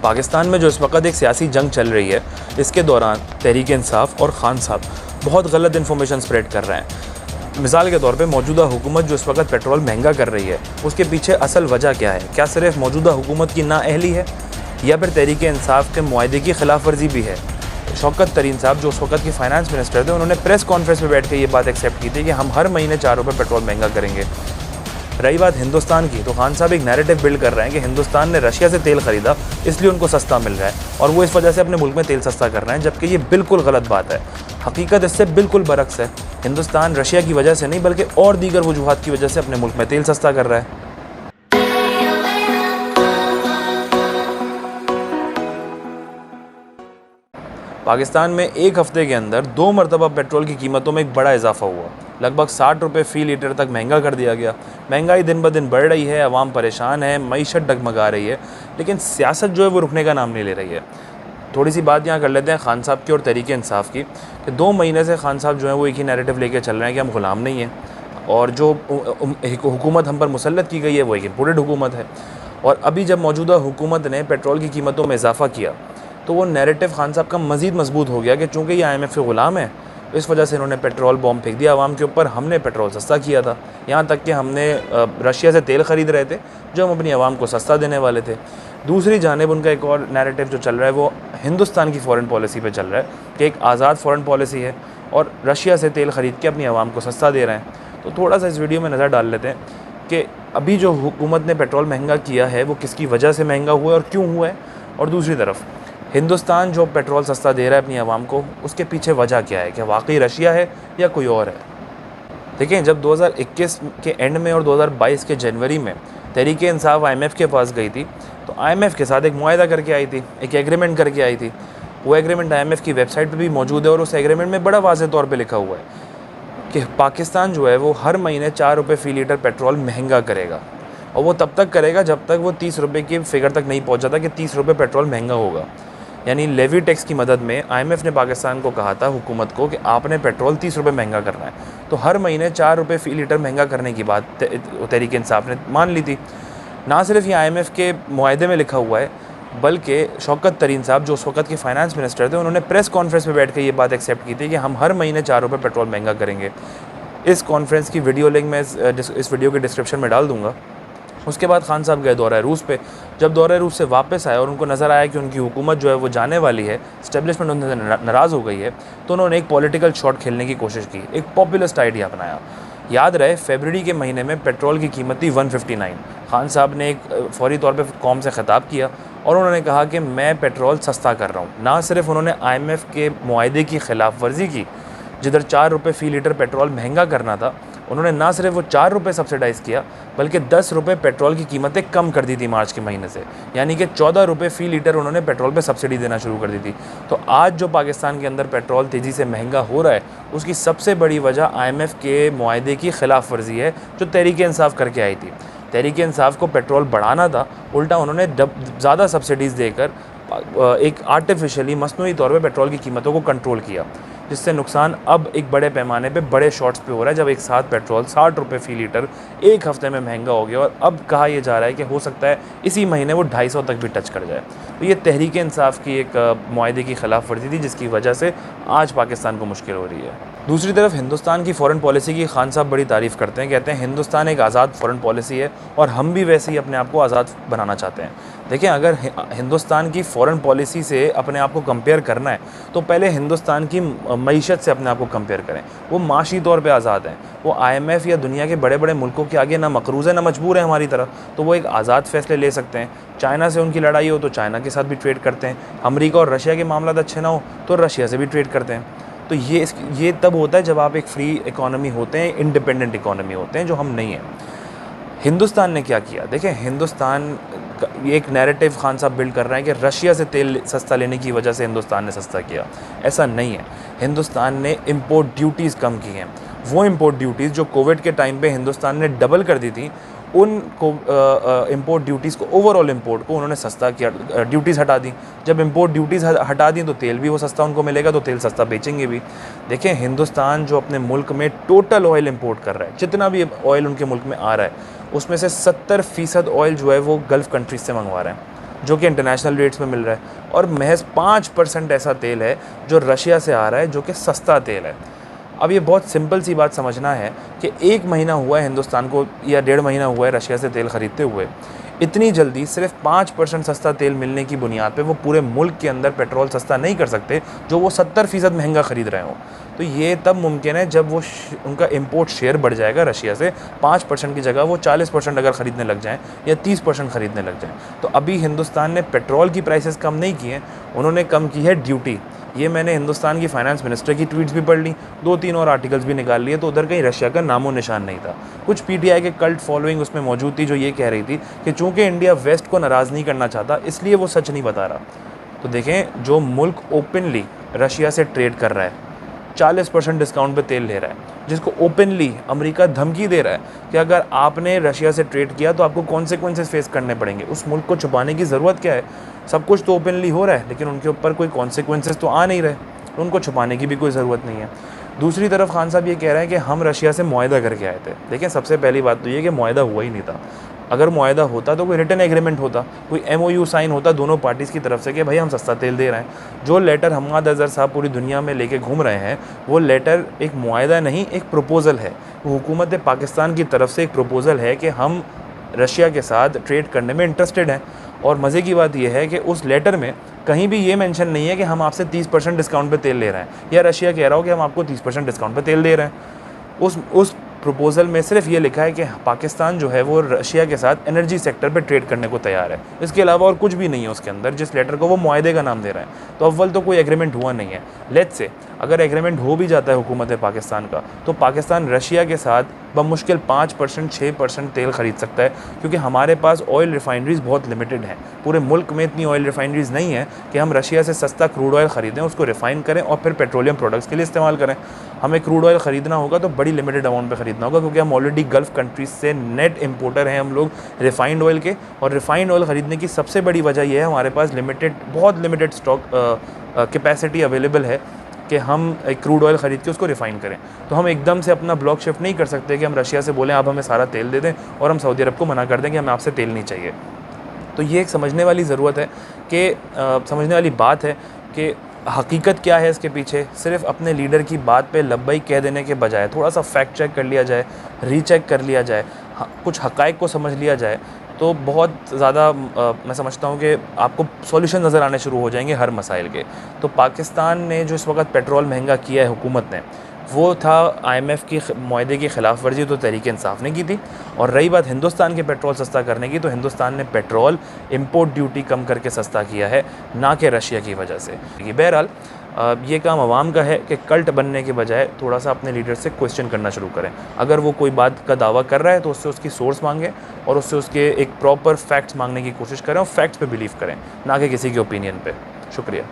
पाकिस्तान में जो इस वक्त एक सियासी जंग चल रही है, इसके दौरान तहरीक इंसाफ और खान साहब बहुत गलत इन्फॉर्मेशन स्प्रेड कर रहे हैं। मिसाल के तौर पे मौजूदा हुकूमत जो इस वक्त पेट्रोल महंगा कर रही है, उसके पीछे असल वजह क्या है? क्या सिर्फ मौजूदा हुकूमत की नाअहली है या फिर तहरीक इंसाफ के मुआहदे की खिलाफ वर्जी भी है? शौकत तरीन साहब जो उस वक्त के फाइनेंस मिनिस्टर थे, उन्होंने प्रेस कॉन्फ्रेंस में बैठ के ये बात एक्सेप्ट की थी कि हम हर महीने 4 रुपये पेट्रोल महंगा करेंगे। रही बात हिंदुस्तान की, तो खान साहब एक नैरेटिव बिल्ड कर रहे हैं कि हिंदुस्तान ने रशिया से तेल ख़रीदा इसलिए उनको सस्ता मिल रहा है और वो इस वजह से अपने मुल्क में तेल सस्ता कर रहे हैं, जबकि ये बिल्कुल गलत बात है। हकीकत इससे बिल्कुल बरक्स है। हिंदुस्तान रशिया की वजह से नहीं बल्कि और दीगर वजूहात की वजह से अपने मुल्क में तेल सस्ता कर रहा है। पाकिस्तान में एक हफ़्ते के अंदर 2 मरतबा पेट्रोल की कीमतों में एक बड़ा इजाफा हुआ। लगभग 60 रुपये फ़ी लीटर तक महंगा कर दिया गया। महंगाई दिन ब दिन बढ़ रही है, आवाम परेशान है, मईशत डगमगा रही है, लेकिन सियासत जो है वो रुकने का नाम नहीं ले रही है। थोड़ी सी बात यहाँ कर लेते हैं खान साहब की और तहरीक इंसाफ की, कि 2 महीने से खान साहब जो है वो एक ही नैरेटिव लेके चल रहे हैं कि हम ग़ुलाम नहीं हैं और जो हुकूमत हम पर मुसल्लत की गई है वो एक इम्पोर्टेड हुकूमत है। और अभी जब मौजूदा हुकूमत ने पेट्रोल की कीमतों में इजाफा किया तो वो नैरेटिव खान साहब का मज़ीद मजबूत हो गया कि चूँकि ये IMF के ग़ुलाम है, इस वजह से इन्होंने पेट्रोल बॉम्ब फेंक दिया आवाम के ऊपर। हमने पेट्रोल सस्ता किया था, यहाँ तक कि हमने रशिया से तेल ख़रीद रहे थे जो हम अपनी आवाम को सस्ता देने वाले थे। दूसरी जानिब उनका एक और नैरेटिव जो चल रहा है वो हिंदुस्तान की फ़ॉरेन पॉलिसी पे चल रहा है कि एक आज़ाद फ़ॉरेन पॉलिसी है और रशिया से तेल ख़रीद के अपनी आवाम को सस्ता दे रहे हैं। तो थोड़ा सा इस वीडियो में नज़र डाल लेते हैं कि अभी जो हुकूमत ने पेट्रोल महंगा किया है वो किसकी वजह से महंगा हुआ है और क्यों हुआ है, और दूसरी तरफ हिंदुस्तान जो पेट्रोल सस्ता दे रहा है अपनी आवाम को, उसके पीछे वजह क्या है? क्या वाकई रशिया है या कोई और है? देखें, जब 2021 के एंड में और 2022 के जनवरी में तहरीक इंसाफ IMF के पास गई थी तो IMF के साथ एक मुआहदा करके आई थी, एक एग्रीमेंट करके आई थी। वो एग्रीमेंट IMF की वेबसाइट पर भी मौजूद है और उस एग्रीमेंट में बड़ा वाज़ेह तौर पर लिखा हुआ है कि पाकिस्तान जो है वो हर महीने 4 रुपये फ़ी लीटर पेट्रोल महंगा करेगा, और वो तब तक करेगा जब तक वो 30 रुपये की फ़िगर तक नहीं पहुँच जाता कि 30 रुपये पेट्रोल महंगा होगा। यानी लेवी टैक्स की मदद में IMF ने पाकिस्तान को कहा था, हुकूमत को, कि आपने पेट्रोल 30 रुपये महंगा करना है। तो हर महीने 4 रुपये फ़ी लीटर महंगा करने की बात तहरीक इंसाफ ने मान ली थी। ना सिर्फ ये IMF के मुआहदे में लिखा हुआ है, बल्कि शौकत तरीन साहब जो उस वक्त के फाइनेंस मिनिस्टर थे, उन्होंने प्रेस कॉन्फ्रेंस में बैठ कर ये बात एक्सेप्ट की थी कि हम हर महीने 4 रुपये पेट्रोल महंगा करेंगे। इस कॉन्फ्रेंस की वीडियो लिंक मैं इस वीडियो के डिस्क्रिप्शन में डाल दूँगा। उसके बाद खान साहब गए दौरा रूस पे। जब दौरा रूस से वापस आए और उनको नज़र आया कि उनकी हुकूमत जो है वो जाने वाली है, इस्टेब्लिशमेंट उनसे नाराज़ हो गई है, तो उन्होंने एक पॉलिटिकल शॉट खेलने की कोशिश की, एक पॉपुलिस्ट आइडिया अपनाया। याद रहे, फरवरी के महीने में पेट्रोल की कीमत थी 159। खान साहब ने एक फौरी तौर पर कौम से ख़िताब किया और उन्होंने कहा कि मैं पेट्रोल सस्ता कर रहा हूँ। ना सिर्फ उन्होंने IMF के मुआहदे की खिलाफ वर्जी की, जिधर 4 रुपये फ़ी लीटर पेट्रोल महंगा करना था, उन्होंने ना सिर्फ वो 4 रुपये सब्सिडाइज़ किया बल्कि 10 रुपये पेट्रोल की कीमतें कम कर दी थी मार्च के महीने से। यानी कि 14 रुपये फ़ी लीटर उन्होंने पेट्रोल पे सब्सिडी देना शुरू कर दी थी। तो आज जो पाकिस्तान के अंदर पेट्रोल तेज़ी से महंगा हो रहा है, उसकी सबसे बड़ी वजह IMF के मुआहदे की खिलाफ वर्जी है जो तहरीक इंसाफ करके आई थी। तहरीक इंसाफ को पेट्रोल बढ़ाना था, उल्टा उन्होंने ज़्यादा सब्सिडीज़ देकर एक आर्टिफिशियली मसनूई तौर पर पेट्रोल की कीमतों को कंट्रोल किया, जिससे नुकसान अब एक बड़े पैमाने पे बड़े शॉट्स पे हो रहा है। जब एक साथ पेट्रोल 60 रुपये फ़ी लीटर एक हफ़्ते में महंगा हो गया और अब कहा यह जा रहा है कि हो सकता है इसी महीने वो 250 तक भी टच कर जाए। तो ये तहरीक इंसाफ की एक मुआहदे की खिलाफ वर्जी थी, जिसकी वजह से आज पाकिस्तान को मुश्किल हो रही है। दूसरी तरफ हिंदुस्तान की फ़ॉरेन पॉलिसी की खान साहब बड़ी तारीफ़ करते हैं, कहते हैं हिंदुस्तान एक आज़ाद फ़ॉरेन पॉलिसी है और हम भी वैसे ही अपने आप को आज़ाद बनाना चाहते हैं। देखिए, अगर हिंदुस्तान की फ़ॉरेन पॉलिसी से अपने आप को कंपेयर करना है तो पहले हिंदुस्तान की मईशत से अपने आप को कंपेयर करें। वो माशी तौर पे आज़ाद हैं, वो IMF या दुनिया के बड़े बड़े मुल्कों के आगे ना मकरूज़ है ना मजबूर है हमारी तरह, तो वो एक आज़ाद फ़ैसले ले सकते हैं। चाइना से उनकी लड़ाई हो तो चाइना के साथ भी ट्रेड करते हैं, अमेरिका और रशिया के मामला अच्छे ना हो तो रशिया से भी ट्रेड करते हैं। तो ये तब होता है जब आप एक फ्री इकॉनमी होते हैं, इंडिपेंडेंट इकॉनमी होते हैं, जो हम नहीं हैं। हिंदुस्तान ने क्या किया? देखें, हिंदुस्तान एक नैरेटिव खान साहब बिल्ड कर रहे हैं कि रशिया से तेल सस्ता लेने की वजह से हिंदुस्तान ने सस्ता किया। ऐसा नहीं है। हिंदुस्तान ने इंपोर्ट ड्यूटीज़ कम की हैं। वो इंपोर्ट ड्यूटीज़ जो कोविड के टाइम पे हिंदुस्तान ने डबल कर दी थी, उनको इंपोर्ट ड्यूटीज़ को, ओवरऑल इंपोर्ट को उन्होंने सस्ता किया, ड्यूटीज़ हटा दी। जब इंपोर्ट ड्यूटीज़ हटा दी तो तेल भी वो सस्ता उनको मिलेगा, तो तेल सस्ता बेचेंगे भी। देखें, हिंदुस्तान जो अपने मुल्क में टोटल ऑयल इंपोर्ट कर रहा है, जितना भी ऑयल उनके मुल्क में आ रहा है, उसमें से 70% ऑयल जो है वो गल्फ़ कंट्रीज से मंगवा रहे हैं, जो कि इंटरनेशनल रेट्स में मिल रहा है, और महज 5% ऐसा तेल है जो रशिया से आ रहा है, जो कि सस्ता तेल है। अब ये बहुत सिंपल सी बात समझना है कि 1 महीना हुआ है हिंदुस्तान को, या 1.5 महीना हुआ है रशिया से तेल ख़रीदते हुए। इतनी जल्दी सिर्फ 5% सस्ता तेल मिलने की बुनियाद पे वो पूरे मुल्क के अंदर पेट्रोल सस्ता नहीं कर सकते, जो वो 70% महंगा ख़रीद रहे हों। तो ये तब मुमकिन है जब वो उनका इंपोर्ट शेयर बढ़ जाएगा रशिया से, 5% की जगह वो 40% अगर ख़रीदने लग जाएँ या 30% ख़रीदने लग जाएँ। तो अभी हिंदुस्तान ने पेट्रोल की प्राइसेस कम नहीं की हैं, उन्होंने कम की है ड्यूटी। ये मैंने हिंदुस्तान की फाइनेंस मिनिस्टर की ट्वीट्स भी पढ़ ली, 2-3 और आर्टिकल्स भी निकाल लिए, तो उधर कहीं रशिया का नामो निशान नहीं था। कुछ पीटीआई के कल्ट फॉलोइंग उसमें मौजूद थी जो ये कह रही थी कि चूंकि इंडिया वेस्ट को नाराज़ नहीं करना चाहता, इसलिए वो सच नहीं बता रहा। तो देखें, जो मुल्क ओपनली रशिया से ट्रेड कर रहा है, 40% डिस्काउंट पे तेल ले रहा है, जिसको ओपनली अमेरिका धमकी दे रहा है कि अगर आपने रशिया से ट्रेड किया तो आपको कॉन्सिक्वेंसेस फेस करने पड़ेंगे, उस मुल्क को छुपाने की ज़रूरत क्या है? सब कुछ तो ओपनली हो रहा है, लेकिन उनके ऊपर कोई कॉन्सिक्वेंसेस तो आ नहीं रहे, तो उनको छुपाने की भी कोई ज़रूरत नहीं है। दूसरी तरफ खान साहब ये कह रहे हैं कि हम रशिया से मुआहदा करके आए थे। देखिए, सबसे पहली बात तो ये कि मुआहदा हुआ ही नहीं था। अगर मुआहदा होता तो कोई रिटन एग्रीमेंट होता, कोई MOU साइन होता दोनों पार्टीज़ की तरफ से कि भाई हम सस्ता तेल दे रहे हैं। जो लेटर हम्माद अज़हर साहब पूरी दुनिया में लेके घूम रहे हैं, वो लेटर एक मुआहदा नहीं, एक प्रपोज़ल है। वो हुकूमत पाकिस्तान की तरफ से एक प्रपोज़ल है कि हम रशिया के साथ ट्रेड करने में इंटरेस्टेड हैं। और मज़े की बात यह है कि उस लेटर में कहीं भी ये मेंशन नहीं है कि हम आपसे 30% डिस्काउंट पे तेल ले रहे हैं, या रशिया कह रहा हो कि हम आपको 30% डिस्काउंट पे तेल दे रहे हैं। उस प्रपोज़ल में सिर्फ ये लिखा है कि पाकिस्तान जो है वो रशिया के साथ एनर्जी सेक्टर पे ट्रेड करने को तैयार है। इसके अलावा और कुछ भी नहीं है उसके अंदर, जिस लेटर को वो मुआहदे का नाम दे रहे हैं। तो अव्वल तो कोई एग्रीमेंट हुआ नहीं है। लेट्स से अगर एग्रीमेंट हो भी जाता है हुकूमत पाकिस्तान का, तो पाकिस्तान रशिया के साथ बमुश्किल 5% 6% तेल ख़रीद सकता है, क्योंकि हमारे पास ऑयल रिफाइनरीज़ बहुत लिमिटेड हैं। पूरे मुल्क में इतनी ऑयल रिफाइनरीज़ नहीं है कि हम रशिया से सस्ता क्रूड ऑयल ख़रीदें, उसको रिफ़ाइन करें और फिर पेट्रोलियम प्रोडक्ट्स के लिए इस्तेमाल करें। हमें क्रूड ऑयल ख़रीदना होगा तो बड़ी लिमिटेड अमाउंट पे ख़रीदना होगा, क्योंकि हम ऑलरेडी गल्फ़ कंट्रीज़ से नेट इंपोर्टर हैं हम लोग रिफ़ाइंड ऑयल के। और रिफ़ाइंड ऑयल ख़रीदने की सबसे बड़ी वजह यह है, हमारे पास बहुत लिमिटेड स्टॉक कैपेसिटी अवेलेबल है कि हम एक क्रूड ऑयल ख़रीद के उसको रिफ़ाइन करें। तो हम एकदम से अपना ब्लॉक शिफ्ट नहीं कर सकते कि हम रशिया से बोलें आप हमें सारा तेल दे दें, और हम सऊदी अरब को मना कर दें कि हमें आपसे तेल नहीं चाहिए। तो ये एक समझने वाली ज़रूरत है कि समझने वाली बात है कि हकीकत क्या है इसके पीछे। सिर्फ अपने लीडर की बात पे लब्बई कह देने के बजाय थोड़ा सा फैक्ट चेक कर लिया जाए, रीचेक कर लिया जाए, कुछ हक़ाइक़ को समझ लिया जाए, तो बहुत ज़्यादा मैं समझता हूँ कि आपको सॉल्यूशन नज़र आने शुरू हो जाएंगे हर मसाइल के। तो पाकिस्तान ने जो इस वक्त पेट्रोल महंगा किया है हुकूमत ने, वो था IMF की मुआहदे की ख़िलाफ़ वर्जी तो तहरीक इंसाफ ने की थी। और रही बात हिंदुस्तान के पेट्रोल सस्ता करने की, तो हिंदुस्तान ने पेट्रोल इंपोर्ट ड्यूटी कम करके सस्ता किया है, ना कि रशिया की वजह से। बहरहाल ये काम आवाम का है कि कल्ट बनने के बजाय थोड़ा सा अपने लीडर से क्वेश्चन करना शुरू करें। अगर वो कोई बात का दावा कर रहा है तो उससे उसकी सोर्स मांगें और उससे उसके एक प्रॉपर फैक्ट्स मांगने की कोशिश करें और फैक्ट्स पे बिलीव करें, ना कि किसी के ओपिनियन पे। शुक्रिया।